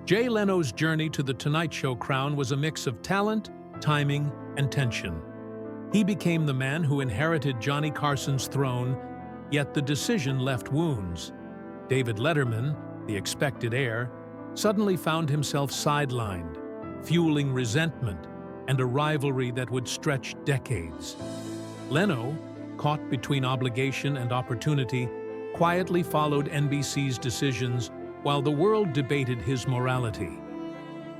Jay Leno's journey to The Tonight Show crown was a mix of talent, timing, and tension. He became the man who inherited Johnny Carson's throne, yet the decision left wounds. David Letterman, the expected heir, suddenly found himself sidelined, fueling resentment and a rivalry that would stretch decades. Leno, caught between obligation and opportunity, quietly followed NBC's decisions while the world debated his morality.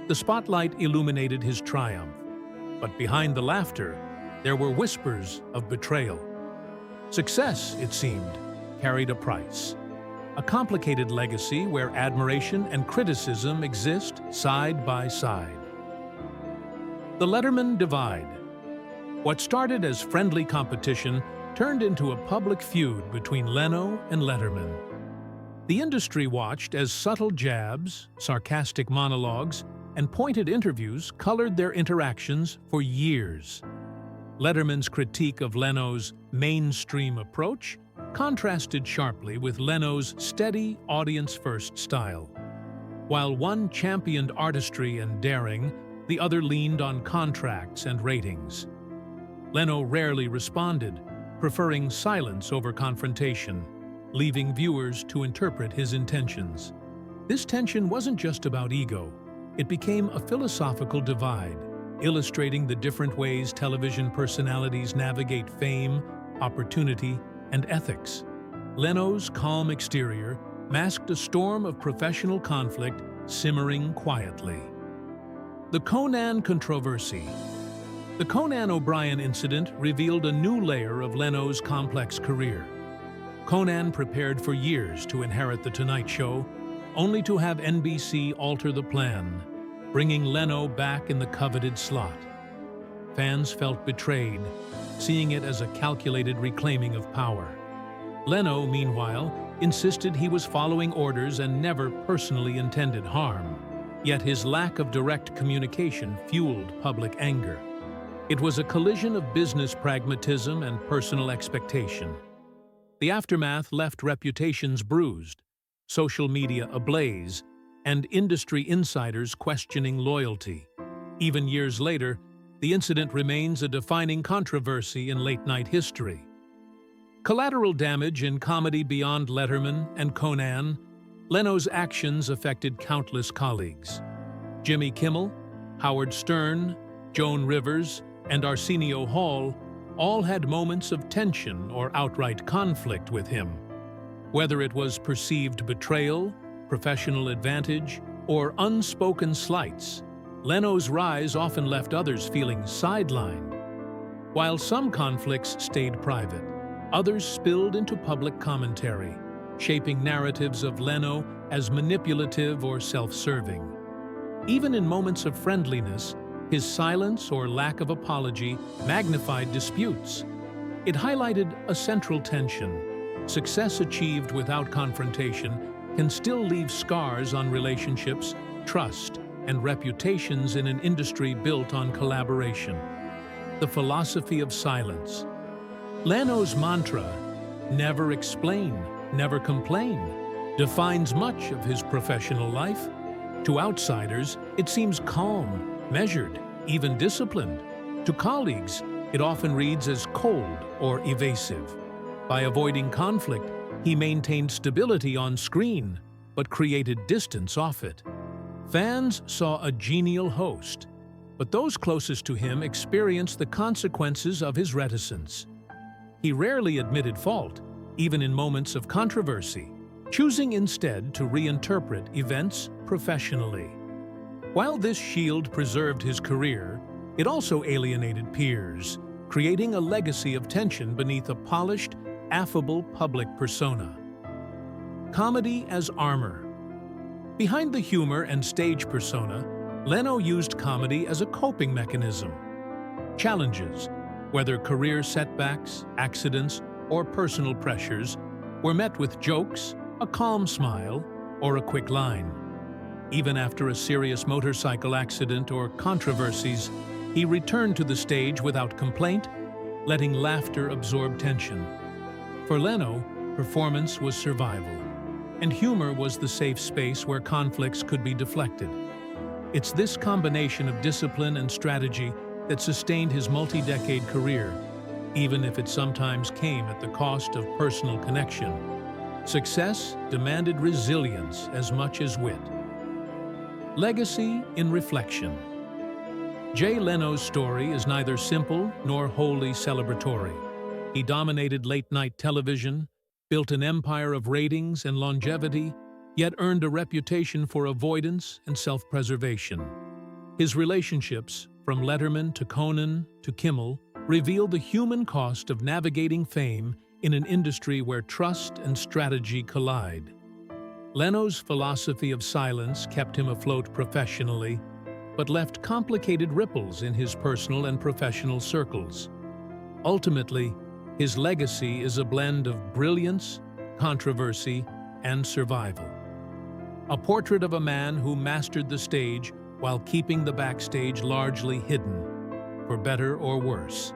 The spotlight illuminated his triumph, but behind the laughter, there were whispers of betrayal. Success, it seemed, carried a price. A complicated legacy where admiration and criticism exist side by side. The Letterman divide. What started as friendly competition turned into a public feud between Leno and Letterman. The industry watched as subtle jabs, sarcastic monologues, and pointed interviews colored their interactions for years. Letterman's critique of Leno's mainstream approach contrasted sharply with Leno's steady, audience-first style. While one championed artistry and daring, the other leaned on contracts and ratings. Leno rarely responded, preferring silence over confrontation, leaving viewers to interpret his intentions. This tension wasn't just about ego. It became a philosophical divide, illustrating the different ways television personalities navigate fame, opportunity, and ethics. Leno's calm exterior masked a storm of professional conflict simmering quietly. The Conan controversy. The Conan O'Brien incident revealed a new layer of Leno's complex career. Conan prepared for years to inherit The Tonight Show, only to have NBC alter the plan, bringing Leno back in the coveted slot. Fans felt betrayed, seeing it as a calculated reclaiming of power. Leno, meanwhile, insisted he was following orders and never personally intended harm. Yet his lack of direct communication fueled public anger. It was a collision of business pragmatism and personal expectation. The aftermath left reputations bruised, social media ablaze, and industry insiders questioning loyalty. Even years later, the incident remains a defining controversy in late-night history. Collateral damage in comedy beyond Letterman and Conan, Leno's actions affected countless colleagues. Jimmy Kimmel, Howard Stern, Joan Rivers, and Arsenio Hall all had moments of tension or outright conflict with him. Whether it was perceived betrayal, professional advantage, or unspoken slights, Leno's rise often left others feeling sidelined. While some conflicts stayed private, others spilled into public commentary, shaping narratives of Leno as manipulative or self-serving. Even in moments of friendliness, his silence or lack of apology magnified disputes. It highlighted a central tension. Success achieved without confrontation can still leave scars on relationships, trust, and reputations in an industry built on collaboration. The philosophy of silence. Leno's mantra, "Never explain, never complain," defines much of his professional life. To outsiders, it seems calm, measured, even disciplined. To colleagues, it often reads as cold or evasive. By avoiding conflict, he maintained stability on screen, but created distance off it. Fans saw a genial host, but those closest to him experienced the consequences of his reticence. He rarely admitted fault, even in moments of controversy, choosing instead to reinterpret events professionally. While this shield preserved his career, it also alienated peers, creating a legacy of tension beneath a polished, affable public persona. Comedy as armor. Behind the humor and stage persona, Leno used comedy as a coping mechanism. Challenges, whether career setbacks, accidents, or personal pressures, were met with jokes, a calm smile, or a quick line. Even after a serious motorcycle accident or controversies, he returned to the stage without complaint, letting laughter absorb tension. For Leno, performance was survival. and humor was the safe space where conflicts could be deflected. It's this combination of discipline and strategy that sustained his multi-decade career, even if it sometimes came at the cost of personal connection. Success demanded resilience as much as wit. Legacy in reflection. Jay Leno's story is neither simple nor wholly celebratory. He dominated late-night television, built an empire of ratings and longevity, yet earned a reputation for avoidance and self-preservation. His relationships, from Letterman to Conan to Kimmel, reveal the human cost of navigating fame in an industry where trust and strategy collide. Leno's philosophy of silence kept him afloat professionally, but left complicated ripples in his personal and professional circles. Ultimately, his legacy is a blend of brilliance, controversy, and survival. A portrait of a man who mastered the stage while keeping the backstage largely hidden, for better or worse.